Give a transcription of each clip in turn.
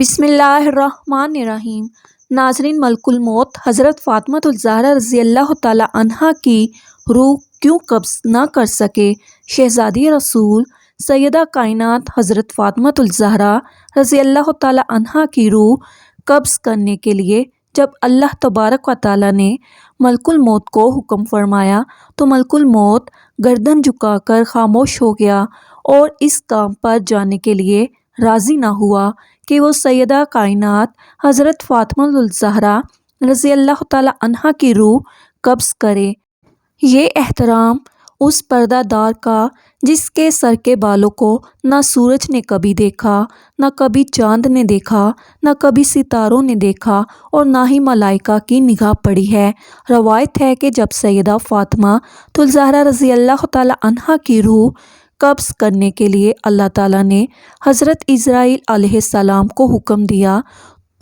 بسم اللہ الرحمن الرحیم۔ ناظرین، ملک الموت حضرت فاطمۃ الزہرا رضی اللہ تعالی عنہا کی روح کیوں قبض نہ کر سکے؟ شہزادی رسول سیدہ کائنات حضرت فاطمۃ الزہرا رضی اللہ تعالی عنہا کی روح قبض کرنے کے لیے جب اللہ تبارک و تعالی نے ملک الموت کو حکم فرمایا تو ملک الموت گردن جھکا کر خاموش ہو گیا اور اس کام پر جانے کے لیے راضی نہ ہوا کہ وہ سیدہ کائنات حضرت فاطمہ الزہرا رضی اللہ تعالی عنہا کی روح قبض کرے۔ یہ احترام اس پردہ دار کا جس کے سر کے بالوں کو نہ سورج نے کبھی دیکھا، نہ کبھی چاند نے دیکھا، نہ کبھی ستاروں نے دیکھا اور نہ ہی ملائکہ کی نگاہ پڑی ہے۔ روایت ہے کہ جب سیدہ فاطمہ الزہرا رضی اللہ تعالی عنہا کی روح قبض کرنے کے لیے اللہ تعالیٰ نے حضرت اسرائیل علیہ السلام کو حکم دیا،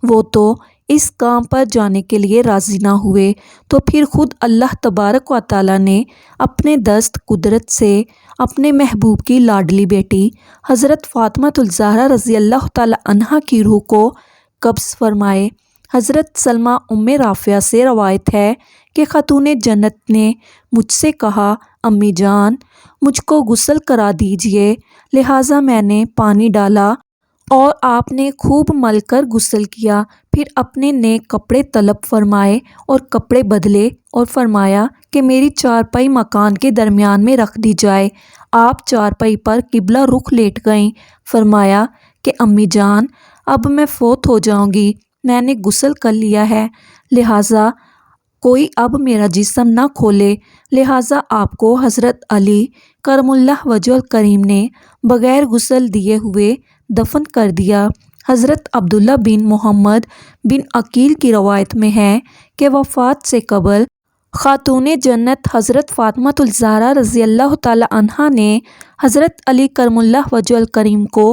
وہ تو اس کام پر جانے کے لیے راضی نہ ہوئے، تو پھر خود اللہ تبارک و تعالیٰ نے اپنے دست قدرت سے اپنے محبوب کی لاڈلی بیٹی حضرت فاطمہ الزہرا رضی اللہ تعالی عنہا کی روح کو قبض فرمائے۔ حضرت سلمہ ام رافعہ سے روایت ہے کہ خاتون جنت نے مجھ سے کہا، امی جان مجھ کو غسل کرا دیجئے، لہٰذا میں نے پانی ڈالا اور آپ نے خوب مل کر غسل کیا، پھر اپنے نیک کپڑے طلب فرمائے اور کپڑے بدلے اور فرمایا کہ میری چارپائی مکان کے درمیان میں رکھ دی جائے۔ آپ چارپائی پر قبلہ رخ لیٹ گئیں۔ فرمایا کہ امی جان اب میں فوت ہو جاؤں گی، میں نے غسل کر لیا ہے، لہٰذا کوئی اب میرا جسم نہ کھولے۔ لہٰذا آپ کو حضرت علی کرم اللہ وجہ الکریم نے بغیر غسل دیے ہوئے دفن کر دیا۔ حضرت عبداللہ بن محمد بن عقیل کی روایت میں ہے کہ وفات سے قبل خاتون جنت حضرت فاطمہ الزہرا رضی اللہ تعالی عنہا نے حضرت علی کرم اللہ وجہ الکریم کو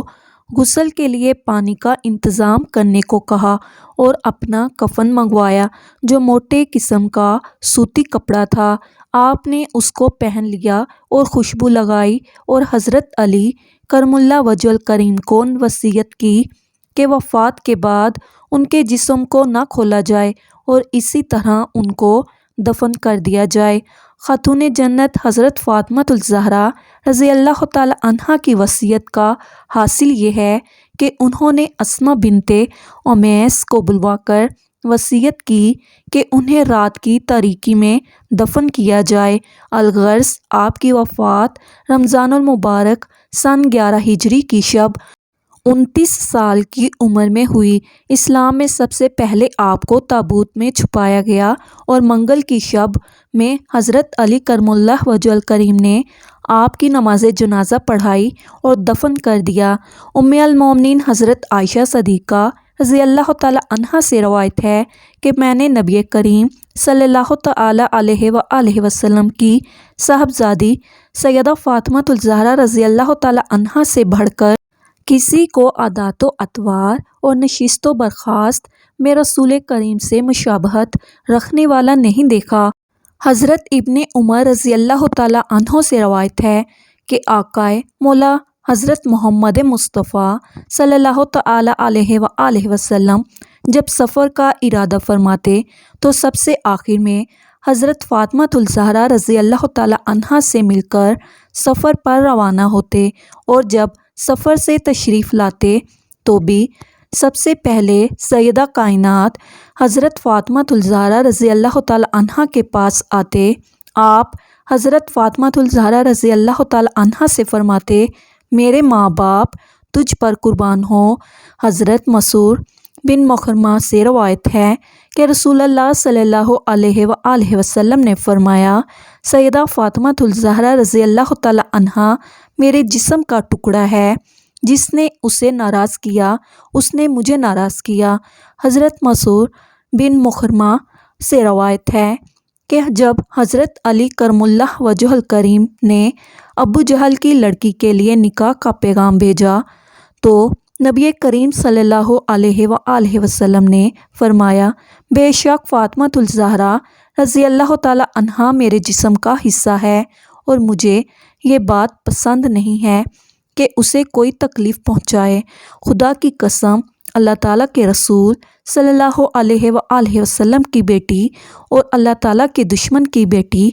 غسل کے لیے پانی کا انتظام کرنے کو کہا اور اپنا کفن منگوایا جو موٹے قسم کا سوتی کپڑا تھا۔ آپ نے اس کو پہن لیا اور خوشبو لگائی اور حضرت علی کرم اللہ وجہ الکریم کو وصیت کی کہ وفات کے بعد ان کے جسم کو نہ کھولا جائے اور اسی طرح ان کو دفن کر دیا جائے۔ خاتون جنت حضرت فاطمہ الزہرا رضی اللہ تعالی عنہا کی وصیت کا حاصل یہ ہے کہ انہوں نے اسماء بنت امیس کو بلوا کر وصیت کی کہ انہیں رات کی تاریکی میں دفن کیا جائے۔ الغرض آپ کی وفات رمضان المبارک سن 11 ہجری کی شب 29 سال کی عمر میں ہوئی۔ اسلام میں سب سے پہلے آپ کو تابوت میں چھپایا گیا اور منگل کی شب میں حضرت علی کرم اللہ وجہ الکریم نے آپ کی نماز جنازہ پڑھائی اور دفن کر دیا۔ ام المومنین حضرت عائشہ صدیقہ رضی اللہ تعالی عنہا سے روایت ہے کہ میں نے نبی کریم صلی اللہ تعالی علیہ وآلہ وسلم کی صاحبزادی سیدہ فاطمہ الزہرا رضی اللہ تعالی عنہا سے بڑھ کر کسی کو عادات و اطوار اور نشست و برخاست میں رسول کریم سے مشابہت رکھنے والا نہیں دیکھا۔ حضرت ابن عمر رضی اللہ تعالی عنہ سے روایت ہے کہ آقائے مولا حضرت محمد مصطفیٰ صلی اللہ تعالی علیہ وآلہ وسلم جب سفر کا ارادہ فرماتے تو سب سے آخر میں حضرت فاطمہ الزہرا رضی اللہ تعالی عنہا سے مل کر سفر پر روانہ ہوتے اور جب سفر سے تشریف لاتے تو بھی سب سے پہلے سیدہ کائنات حضرت فاطمہ الزہرا رضی اللہ تعالی عنہا کے پاس آتے۔ آپ حضرت فاطمہ الزہرا رضی اللہ تعالی عنہا سے فرماتے، میرے ماں باپ تجھ پر قربان ہوں۔ حضرت مسعود بن مخرمہ سے روایت ہے کہ رسول اللہ صلی اللہ علیہ وآلہ وسلم نے فرمایا، سیدہ فاطمہ الزہرا رضی اللہ تعالی عنہا میرے جسم کا ٹکڑا ہے، جس نے اسے ناراض کیا اس نے مجھے ناراض کیا۔ حضرت مسعود بن مخرمہ سے روایت ہے کہ جب حضرت علی کرم اللہ وجہ الکریم نے ابو جہل کی لڑکی کے لیے نکاح کا پیغام بھیجا تو نبی کریم صلی اللہ علیہ وآلہ وسلم نے فرمایا، بے شک فاطمہ الزہرا رضی اللہ تعالی عنہا میرے جسم کا حصہ ہے اور مجھے یہ بات پسند نہیں ہے کہ اسے کوئی تکلیف پہنچائے۔ خدا کی قسم اللہ تعالیٰ کے رسول صلی اللہ علیہ وآلہ وسلم کی بیٹی اور اللہ تعالیٰ کے دشمن کی بیٹی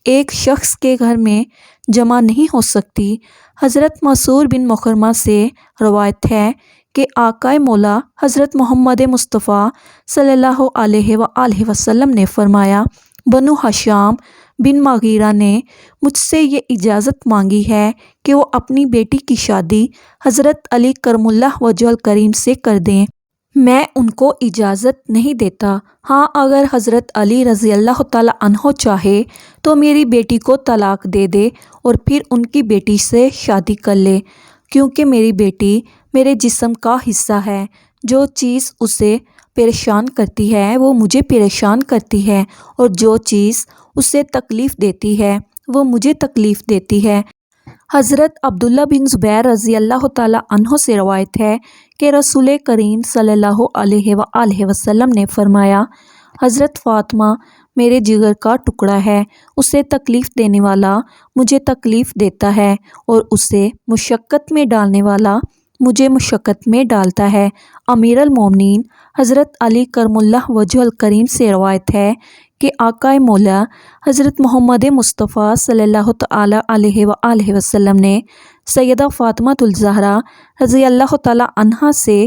ایک شخص کے گھر میں جمع نہیں ہو سکتی۔ حضرت مسعود بن مخرمہ سے روایت ہے کہ آقائے مولا حضرت محمد مصطفیٰ صلی اللہ علیہ وآلہ وسلم نے فرمایا، بنو ہشام بن مغیرہ نے مجھ سے یہ اجازت مانگی ہے کہ وہ اپنی بیٹی کی شادی حضرت علی کرم اللہ وجہ الکریم سے کر دیں۔ میں ان کو اجازت نہیں دیتا، ہاں اگر حضرت علی رضی اللہ تعالیٰ عنہ چاہے تو میری بیٹی کو طلاق دے دے اور پھر ان کی بیٹی سے شادی کر لے، کیونکہ میری بیٹی میرے جسم کا حصہ ہے۔ جو چیز اسے پریشان کرتی ہے وہ مجھے پریشان کرتی ہے، اور جو چیز اسے تکلیف دیتی ہے وہ مجھے تکلیف دیتی ہے۔ حضرت عبداللہ بن زبیر رضی اللہ تعالیٰ عنہ سے روایت ہے کہ رسول کریم صلی اللہ علیہ وآلہ وسلم نے فرمایا، حضرت فاطمہ میرے جگر کا ٹکڑا ہے، اسے تکلیف دینے والا مجھے تکلیف دیتا ہے، اور اسے مشقت میں ڈالنے والا مجھے مشقت میں ڈالتا ہے۔ امیر المومنین حضرت علی کرم اللہ وجہ الکریم سے روایت ہے کہ آقائے مولا حضرت محمد مصطفیٰ صلی اللہ تعالیٰ علیہ وآلہ وسلم نے سیدہ فاطمہ الزہرا رضی اللہ تعالیٰ عنہا سے،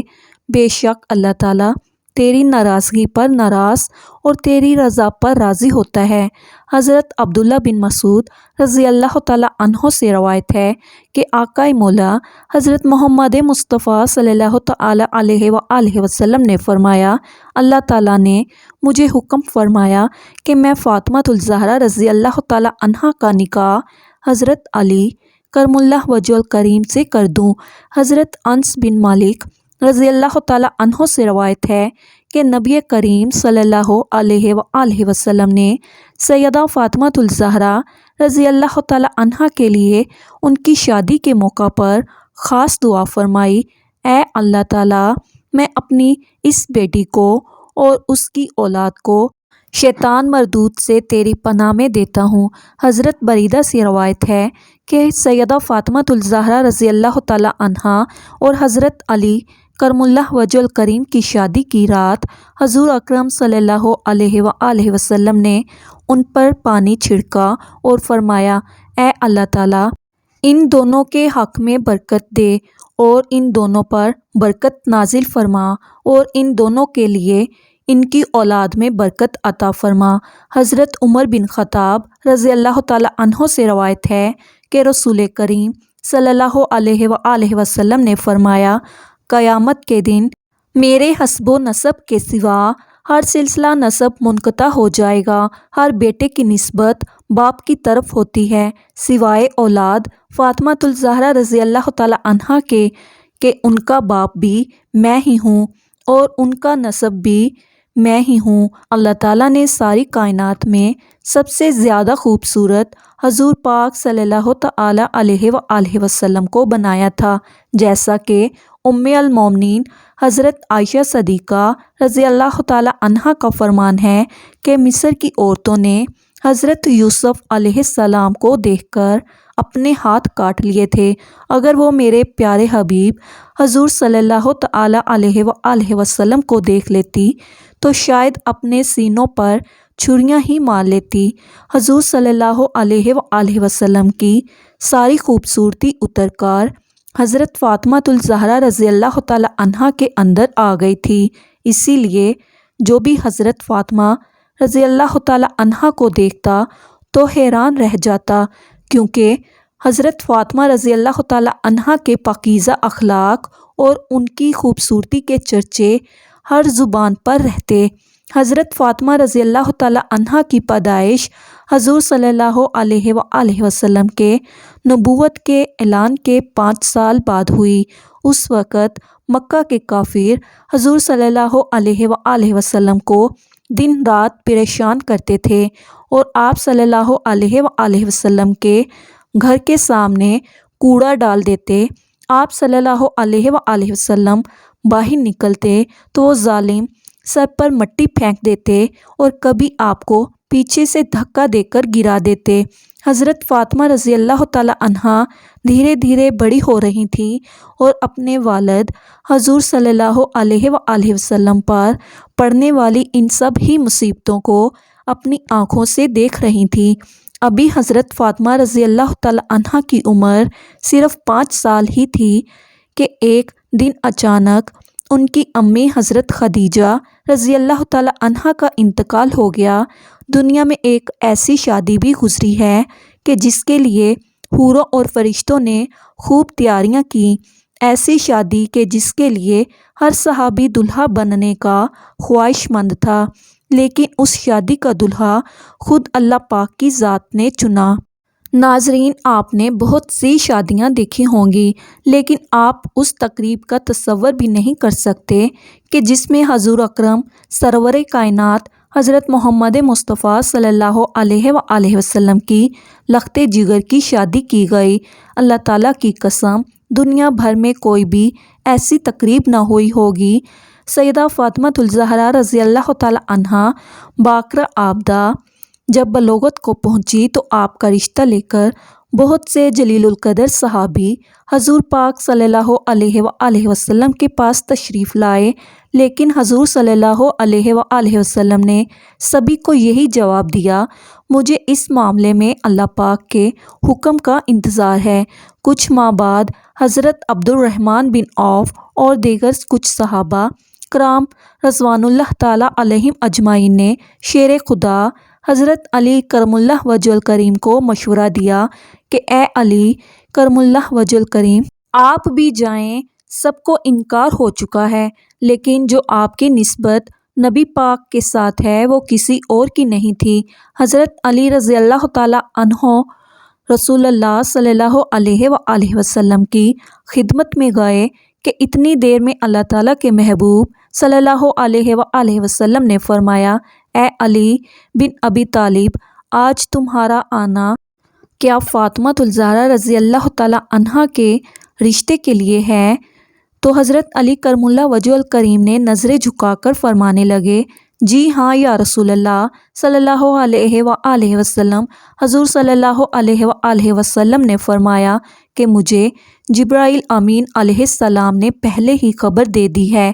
بے شک اللہ تعالیٰ تیری ناراضگی پر ناراض اور تیری رضا پر راضی ہوتا ہے۔ حضرت عبداللہ بن مسعود رضی اللہ تعالیٰ عنہ سے روایت ہے کہ آقائے مولا حضرت محمد مصطفیٰ صلی اللہ تعالیٰ علیہ وآلہ وسلم نے فرمایا، اللہ تعالیٰ نے مجھے حکم فرمایا کہ میں فاطمہ الزہرا رضی اللہ تعالیٰ عنہا کا نکاح حضرت علی کرم اللہ وجہ الکریم سے کر دوں۔ حضرت انس بن مالک رضی اللہ تعالیٰ عنہ سے روایت ہے کہ نبی کریم صلی اللہ علیہ وآلہ وسلم نے سیدہ فاطمہ الزہرا رضی اللہ تعالیٰ عنہا کے لیے ان کی شادی کے موقع پر خاص دعا فرمائی، اے اللہ تعالیٰ میں اپنی اس بیٹی کو اور اس کی اولاد کو شیطان مردود سے تیری پناہ میں دیتا ہوں۔ حضرت بریدہ سے روایت ہے کہ سیدہ فاطمہ الزہرا رضی اللہ تعالیٰ عنہا اور حضرت علی کرم اللہ وجہ الکریم کی شادی کی رات حضور اکرم صلی اللہ علیہ وآلہ وسلم نے ان پر پانی چھڑکا اور فرمایا، اے اللہ تعالیٰ ان دونوں کے حق میں برکت دے اور ان دونوں پر برکت نازل فرما اور ان دونوں کے لیے ان کی اولاد میں برکت عطا فرما۔ حضرت عمر بن خطاب رضی اللہ تعالیٰ عنہ سے روایت ہے کہ رسول کریم صلی اللہ علیہ وآلہ وسلم نے فرمایا، قیامت کے دن میرے حسب و نسب کے سوا ہر سلسلہ نسب منقطع ہو جائے گا، ہر بیٹے کی نسبت باپ کی طرف ہوتی ہے سوائے اولاد فاطمہ الزہرا رضی اللہ تعالیٰ عنہا کے کہ ان کا باپ بھی میں ہی ہوں اور ان کا نسب بھی میں ہی ہوں۔ اللہ تعالیٰ نے ساری کائنات میں سب سے زیادہ خوبصورت حضور پاک صلی اللہ تعالیٰ علیہ وآلہ وسلم کو بنایا تھا، جیسا کہ ام المومنین حضرت عائشہ صدیقہ رضی اللہ تعالیٰ عنہا کا فرمان ہے کہ مصر کی عورتوں نے حضرت یوسف علیہ السلام کو دیکھ کر اپنے ہاتھ کاٹ لیے تھے۔ اگر وہ میرے پیارے حبیب حضور صلی اللہ تعالیٰ علیہ وآلہ وسلم کو دیکھ لیتی تو شاید اپنے سینوں پر چھریاں ہی مار لیتی۔ حضور صلی اللہ علیہ وآلہ وسلم کی ساری خوبصورتی اتر کر حضرت فاطمہ الزہرا رضی اللہ تعالیٰ عنہا کے اندر آ گئی تھی، اسی لیے جو بھی حضرت فاطمہ رضی اللہ تعالیٰ عنہا کو دیکھتا تو حیران رہ جاتا، کیونکہ حضرت فاطمہ رضی اللہ تعالیٰ عنہا کے پاکیزہ اخلاق اور ان کی خوبصورتی کے چرچے ہر زبان پر رہتے۔ حضرت فاطمہ رضی اللہ تعالیٰ عنہا کی پیدائش حضور صلی اللہ علیہ وآلہ وسلم کے نبوت کے اعلان کے 5 سال بعد ہوئی۔ اس وقت مکہ کے کافر حضور صلی اللہ علیہ وآلہ وسلم کو دن رات پریشان کرتے تھے، اور آپ صلی اللہ علیہ وآلہ وسلم کے گھر کے سامنے کوڑا ڈال دیتے۔ آپ صلی اللہ علیہ وآلہ وسلم باہر نکلتے تو وہ ظالم سر پر مٹی پھینک دیتے اور کبھی آپ کو پیچھے سے دھکا دے کر گرا دیتے۔ حضرت فاطمہ رضی اللہ تعالی عنہا دھیرے دھیرے بڑی ہو رہی تھیں اور اپنے والد حضور صلی اللہ علیہ وآلہ وسلم پر پڑنے والی ان سب ہی مصیبتوں کو اپنی آنکھوں سے دیکھ رہی تھیں۔ ابھی حضرت فاطمہ رضی اللہ تعالی عنہا کی عمر صرف 5 سال ہی تھی کہ ایک دن اچانک ان کی امی حضرت خدیجہ رضی اللہ تعالی عنہا کا انتقال ہو گیا۔ دنیا میں ایک ایسی شادی بھی گزری ہے کہ جس کے لیے حوروں اور فرشتوں نے خوب تیاریاں کیں، ایسی شادی کہ جس کے لیے ہر صحابی دلہا بننے کا خواہش مند تھا، لیکن اس شادی کا دلہا خود اللہ پاک کی ذات نے چنا۔ ناظرین، آپ نے بہت سی شادیاں دیکھی ہوں گی، لیکن آپ اس تقریب کا تصور بھی نہیں کر سکتے کہ جس میں حضور اکرم سرور کائنات حضرت محمد مصطفیٰ صلی اللہ علیہ وآلہ وسلم کی لخت جگر کی شادی کی گئی۔ اللہ تعالیٰ کی قسم، دنیا بھر میں کوئی بھی ایسی تقریب نہ ہوئی ہوگی۔ سیدہ فاطمہ الزہرا رضی اللہ تعالی عنہا باقرہ آبدہ جب بلوغت کو پہنچی تو آپ کا رشتہ لے کر بہت سے جلیل القدر صحابی حضور پاک صلی اللہ علیہ وآلہ وسلم کے پاس تشریف لائے، لیکن حضور صلی اللہ علیہ وآلہ وسلم نے سبھی کو یہی جواب دیا، مجھے اس معاملے میں اللہ پاک کے حکم کا انتظار ہے۔ کچھ ماہ بعد حضرت عبد الرحمن بن عوف اور دیگر کچھ صحابہ کرام رضوان اللہ تعالی علیہم اجمعین نے شیر خدا حضرت علی کرم اللہ وجہ الکریم کو مشورہ دیا کہ اے علی کرم اللہ وجہ الکریم، آپ بھی جائیں، سب کو انکار ہو چکا ہے، لیکن جو آپ کی نسبت نبی پاک کے ساتھ ہے وہ کسی اور کی نہیں تھی۔ حضرت علی رضی اللہ تعالی عنہ رسول اللہ صلی اللہ علیہ وآلہ وسلم کی خدمت میں گئے کہ اتنی دیر میں اللہ تعالیٰ کے محبوب صلی اللہ علیہ وآلہ وسلم نے فرمایا، اے علی بن ابی طالب، آج تمہارا آنا کیا فاطمہ الزہرا رضی اللہ تعالی عنہا کے رشتے کے لیے ہے؟ تو حضرت علی کرم اللہ وجہ الکریم نے نظریں جھکا کر فرمانے لگے، جی ہاں یا رسول اللہ صلی اللہ علیہ وآلہ وسلم۔ حضور صلی اللہ علیہ وآلہ وسلم نے فرمایا کہ مجھے جبرائیل امین علیہ السلام نے پہلے ہی خبر دے دی ہے۔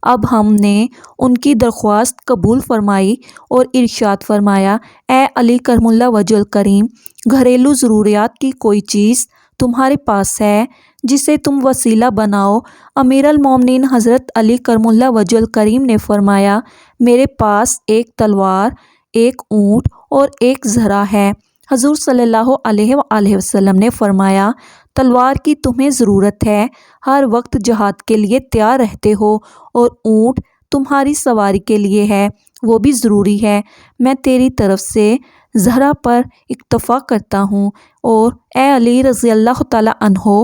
اب ہم نے ان کی درخواست قبول فرمائی اور ارشاد فرمایا، اے علی کرم اللہ وجہ الکریم، گھریلو ضروریات کی کوئی چیز تمہارے پاس ہے جسے تم وسیلہ بناؤ؟ امیر المومنین حضرت علی کرم اللہ وجہ الکریم نے فرمایا، میرے پاس ایک تلوار، ایک اونٹ اور ایک زرہ ہے۔ حضور صلی اللہ علیہ وآلہ وسلم نے فرمایا، تلوار کی تمہیں ضرورت ہے، ہر وقت جہاد کے لیے تیار رہتے ہو، اور اونٹ تمہاری سواری کے لیے ہے، وہ بھی ضروری ہے۔ میں تیری طرف سے زہرہ پر اکتفا کرتا ہوں، اور اے علی رضی اللہ تعالی عنہ،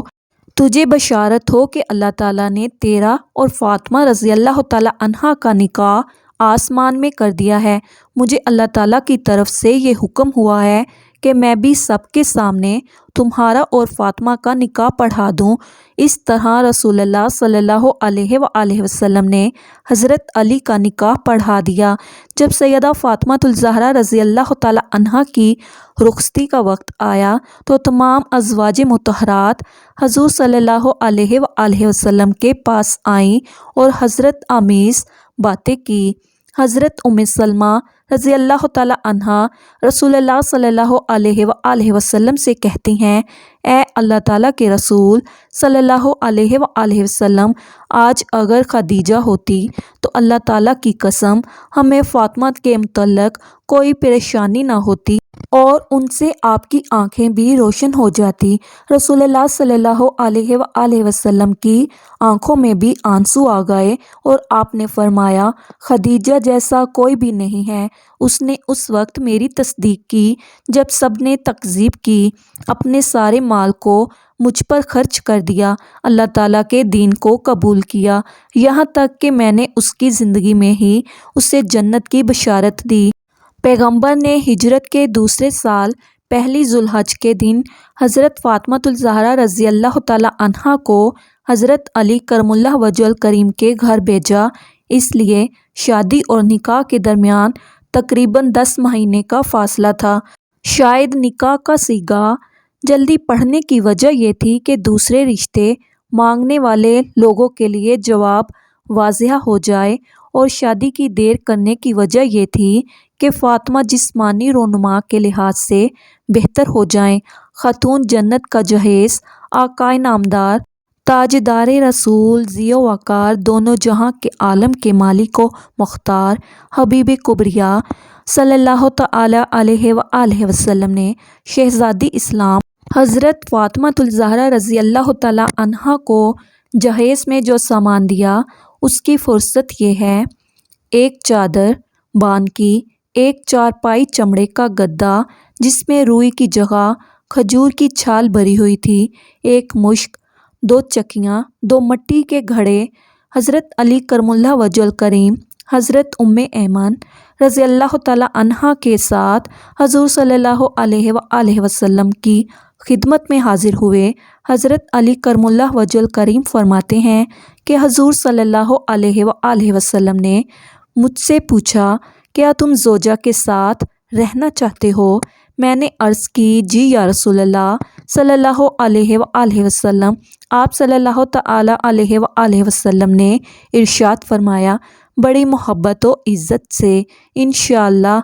تجھے بشارت ہو کہ اللہ تعالیٰ نے تیرا اور فاطمہ رضی اللہ تعالی عنہا کا نکاح آسمان میں کر دیا ہے۔ مجھے اللہ تعالیٰ کی طرف سے یہ حکم ہوا ہے کہ میں بھی سب کے سامنے تمہارا اور فاطمہ کا نکاح پڑھا دوں۔ اس طرح رسول اللہ صلی اللہ علیہ وآلہ وسلم نے حضرت علی کا نکاح پڑھا دیا۔ جب سیدہ فاطمہ الزہرا رضی اللہ تعالی عنہا کی رخصتی کا وقت آیا تو تمام ازواج مطہرات حضور صلی اللہ علیہ وآلہ وسلم کے پاس آئیں اور حضرت آمیز باتیں کی۔ حضرت ام سلمہ رضی اللہ تعالی عنہا رسول اللہ صلی اللہ علیہ وآلہ وسلم سے کہتی ہیں، اے اللہ تعالیٰ کے رسول صلی اللہ علیہ وآلہ وسلم، آج اگر خدیجہ ہوتی تو اللہ تعالیٰ کی قسم ہمیں فاطمہ کے متعلق کوئی پریشانی نہ ہوتی اور ان سے آپ کی آنکھیں بھی روشن ہو جاتی۔ رسول اللہ صلی اللہ علیہ وآلہ وسلم کی آنکھوں میں بھی آنسو آ گئے اور آپ نے فرمایا، خدیجہ جیسا کوئی بھی نہیں ہے، اس نے اس وقت میری تصدیق کی جب سب نے تکذیب کی، اپنے سارے مال کو مجھ پر خرچ کر دیا، اللہ تعالیٰ کے دین کو قبول کیا، یہاں تک کہ میں نے اس کی زندگی میں ہی اسے جنت کی بشارت دی۔ پیغمبر نے ہجرت کے دوسرے سال پہلی ذوالحج کے دن حضرت فاطمہ الزہرا رضی اللہ تعالی عنہا کو حضرت علی کرم اللہ وجہ الکریم کے گھر بھیجا، اس لیے شادی اور نکاح کے درمیان تقریباً 10 مہینے کا فاصلہ تھا۔ شاید نکاح کا صیغہ جلدی پڑھنے کی وجہ یہ تھی کہ دوسرے رشتے مانگنے والے لوگوں کے لیے جواب واضح ہو جائے، اور شادی کی دیر کرنے کی وجہ یہ تھی کہ فاطمہ جسمانی رونما کے لحاظ سے بہتر ہو جائیں۔ خاتون جنت کا جہیز، آقائے نامدار، تاجدار رسول، ذی وقار، دونوں جہاں کے عالم کے مالک و مختار، حبیب کبریا صلی اللہ تعالی علیہ وآلہ وسلم نے شہزادی اسلام حضرت فاطمہ الزہرا رضی اللہ تعالی عنہا کو جہیز میں جو سامان دیا، اس کی فہرست یہ ہے: ایک چادر بان کی، ایک چارپائی چمڑے کا گدا جس میں روئی کی جگہ کھجور کی چھال بھری ہوئی تھی، ایک مشک، 2 چکیاں، 2 مٹی کے گھڑے، حضرت علی کرم اللہ وجہ الکریم، حضرت ام ایمن رضی اللہ تعالی عنہا کے ساتھ حضور صلی اللہ علیہ وآلہ وسلم کی خدمت میں حاضر ہوئے۔ حضرت علی کرم اللہ وجہ الکریم فرماتے ہیں کہ حضور صلی اللہ علیہ وآلہ وسلم نے مجھ سے پوچھا، کیا تم زوجہ کے ساتھ رہنا چاہتے ہو؟ میں نے عرض کی، جی یا رسول اللہ صلی اللہ علیہ وآلہ وسلم۔ آپ صلی اللہ تعالی علیہ وآلہ وسلم نے ارشاد فرمایا، بڑی محبت و عزت سے، انشاءاللہ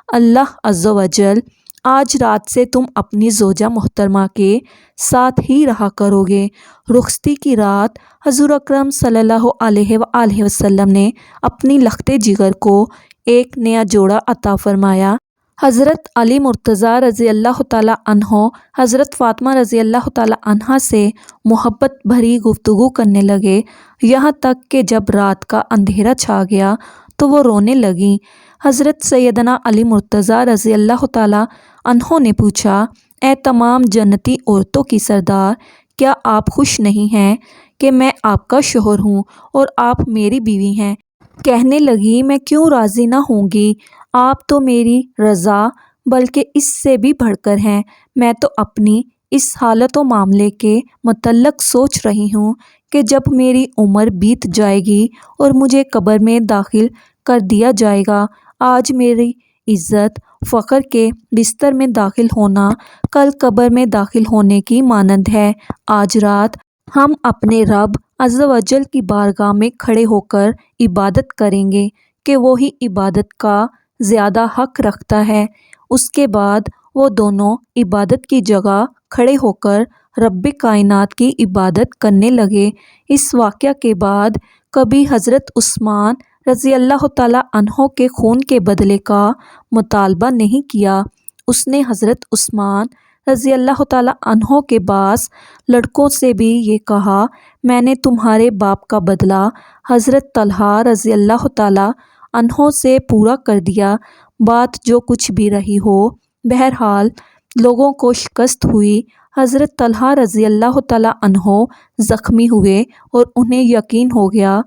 اللہ عز و جل آج رات سے تم اپنی زوجہ محترمہ کے ساتھ ہی رہا کرو گے۔ رخصتی کی رات حضور اکرم صلی اللہ علیہ وآلہ وسلم نے اپنی لخت جگر کو ایک نیا جوڑا عطا فرمایا۔ حضرت علی مرتضیٰ رضی اللہ تعالی عنہ حضرت فاطمہ رضی اللہ تعالی عنہا سے محبت بھری گفتگو کرنے لگے، یہاں تک کہ جب رات کا اندھیرا چھا گیا تو وہ رونے لگیں۔ حضرت سیدنا علی مرتضیٰ رضی اللہ تعالی عنہ نے پوچھا، اے تمام جنتی عورتوں کی سردار، کیا آپ خوش نہیں ہیں کہ میں آپ کا شوہر ہوں اور آپ میری بیوی ہیں؟ کہنے لگی، میں کیوں راضی نہ ہوں گی، آپ تو میری رضا بلکہ اس سے بھی بڑھ کر ہیں۔ میں تو اپنی اس حالت و معاملے کے متعلق سوچ رہی ہوں کہ جب میری عمر بیت جائے گی اور مجھے قبر میں داخل کر دیا جائے گا، آج میری عزت فخر کے بستر میں داخل ہونا کل قبر میں داخل ہونے کی مانند ہے۔ آج رات ہم اپنے رب عز و جل کی بارگاہ میں کھڑے ہو کر عبادت کریں گے کہ وہی عبادت کا زیادہ حق رکھتا ہے۔ اس کے بعد وہ دونوں عبادت کی جگہ کھڑے ہو کر رب کائنات کی عبادت کرنے لگے۔ اس واقعہ کے بعد کبھی حضرت عثمان رضی اللہ تعالی عنہ کے خون کے بدلے کا مطالبہ نہیں کیا۔ اس نے حضرت عثمان رضی اللہ تعالی عنہ کے بعض لڑکوں سے بھی یہ کہا، میں نے تمہارے باپ کا بدلہ حضرت طلحہ رضی اللہ تعالی عنہ سے پورا کر دیا، بات جو کچھ بھی رہی ہو۔ بہرحال لوگوں کو شکست ہوئی، حضرت طلحہ رضی اللہ تعالی عنہ زخمی ہوئے اور انہیں یقین ہو گیا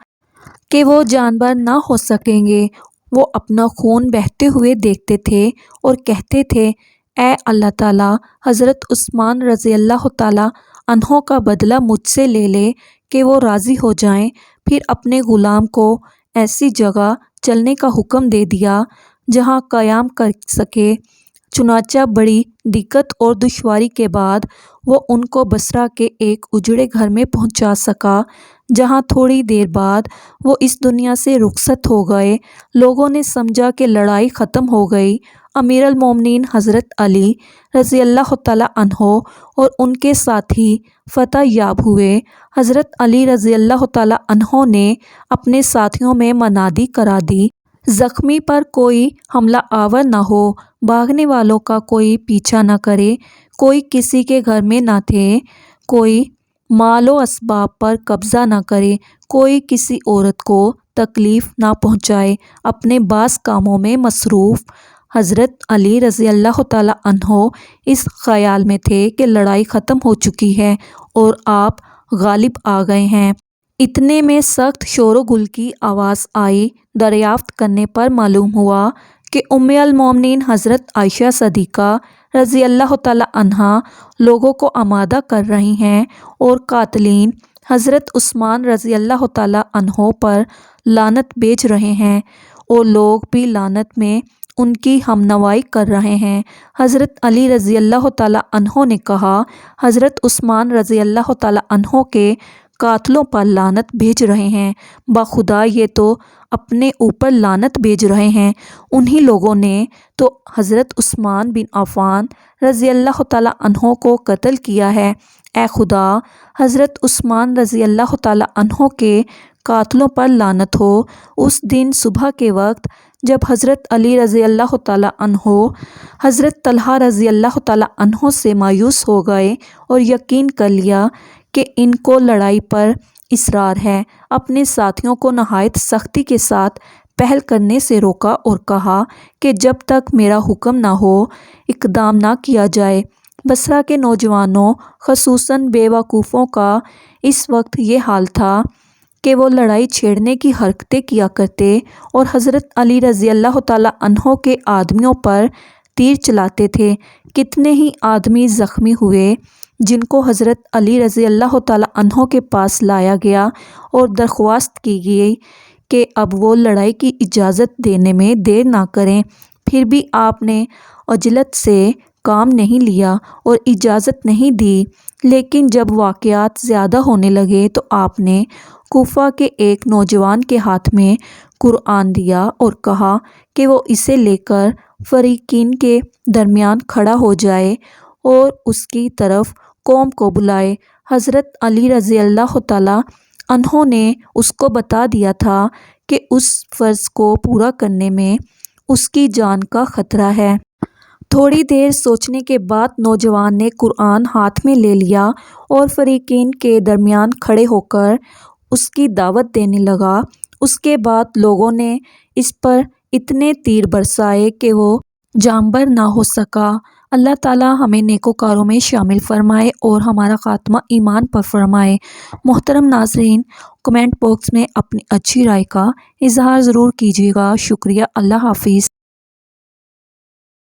کہ وہ جانبر نہ ہو سکیں گے۔ وہ اپنا خون بہتے ہوئے دیکھتے تھے اور کہتے تھے، اے اللہ تعالیٰ، حضرت عثمان رضی اللہ تعالی عنہ کا بدلہ مجھ سے لے لے کہ وہ راضی ہو جائیں۔ پھر اپنے غلام کو ایسی جگہ چلنے کا حکم دے دیا جہاں قیام کر سکے۔ چنانچہ بڑی دقت اور دشواری کے بعد وہ ان کو بصرہ کے ایک اجڑے گھر میں پہنچا سکا، جہاں تھوڑی دیر بعد وہ اس دنیا سے رخصت ہو گئے۔ لوگوں نے سمجھا کہ لڑائی ختم ہو گئی۔ امیر المومنین حضرت علی رضی اللہ تعالی عنہ اور ان کے ساتھی فتح یاب ہوئے۔ حضرت علی رضی اللہ تعالی عنہ نے اپنے ساتھیوں میں منادی کرا دی، زخمی پر کوئی حملہ آور نہ ہو، بھاگنے والوں کا کوئی پیچھا نہ کرے، کوئی کسی کے گھر میں نہ تھے، کوئی مال و اسباب پر قبضہ نہ کرے، کوئی کسی عورت کو تکلیف نہ پہنچائے، اپنے بعض کاموں میں مصروف۔ حضرت علی رضی اللہ تعالی عنہ اس خیال میں تھے کہ لڑائی ختم ہو چکی ہے اور آپ غالب آ گئے ہیں۔ اتنے میں سخت شور و گل کی آواز آئی۔ دریافت کرنے پر معلوم ہوا کہ ام المومنین حضرت عائشہ صدیقہ رضی اللہ تعالی عنہا لوگوں کو آمادہ کر رہی ہیں اور قاتلین حضرت عثمان رضی اللہ تعالی عنہ پر لعنت بھیج رہے ہیں، اور لوگ بھی لعنت میں ان کی ہمنوائی کر رہے ہیں۔ حضرت علی رضی اللہ تعالیٰ عنہ نے کہا، حضرت عثمان رضی اللہ تعالیٰ عنہ کے قاتلوں پر لعنت بھیج رہے ہیں۔ بخدا یہ تو اپنے اوپر لعنت بھیج رہے ہیں، انہی لوگوں نے تو حضرت عثمان بن عفان رضی اللہ تعالیٰ عنہ کو قتل کیا ہے۔ اے خدا، حضرت عثمان رضی اللہ تعالیٰ عنہ کے قاتلوں پر لعنت ہو۔ اس دن صبح کے وقت جب حضرت علی رضی اللہ تعالیٰ عنہ حضرت طلحہ رضی اللہ تعالیٰ عنہ سے مایوس ہو گئے اور یقین کر لیا کہ ان کو لڑائی پر اصرار ہے، اپنے ساتھیوں کو نہایت سختی کے ساتھ پہل کرنے سے روکا اور کہا کہ جب تک میرا حکم نہ ہو اقدام نہ کیا جائے۔ بصرہ کے نوجوانوں خصوصاً بے وقوفوں کا اس وقت یہ حال تھا کہ وہ لڑائی چھیڑنے کی حرکتیں کیا کرتے اور حضرت علی رضی اللہ تعالیٰ عنہ کے آدمیوں پر تیر چلاتے تھے۔ کتنے ہی آدمی زخمی ہوئے جن کو حضرت علی رضی اللہ تعالیٰ عنہ کے پاس لایا گیا اور درخواست کی گئی کہ اب وہ لڑائی کی اجازت دینے میں دیر نہ کریں، پھر بھی آپ نے عجلت سے کام نہیں لیا اور اجازت نہیں دی۔ لیکن جب واقعات زیادہ ہونے لگے تو آپ نے کوفہ کے ایک نوجوان کے ہاتھ میں قرآن دیا اور کہا کہ وہ اسے لے کر فریقین کے درمیان کھڑا ہو جائے اور اس کی طرف قوم کو بلائے۔ حضرت علی رضی اللہ تعالیٰ عنہ نے اس کو بتا دیا تھا کہ اس فرض کو پورا کرنے میں اس کی جان کا خطرہ ہے۔ تھوڑی دیر سوچنے کے بعد نوجوان نے قرآن ہاتھ میں لے لیا اور فریقین کے درمیان کھڑے ہو کر اس کی دعوت دینے لگا۔ اس کے بعد لوگوں نے اس پر اتنے تیر برسائے کہ وہ جانبر نہ ہو سکا۔ اللہ تعالیٰ ہمیں نیکوکاروں میں شامل فرمائے اور ہمارا خاتمہ ایمان پر فرمائے۔ محترم ناظرین، کمنٹ باکس میں اپنی اچھی رائے کا اظہار ضرور کیجیے گا۔ شکریہ۔ اللہ حافظ۔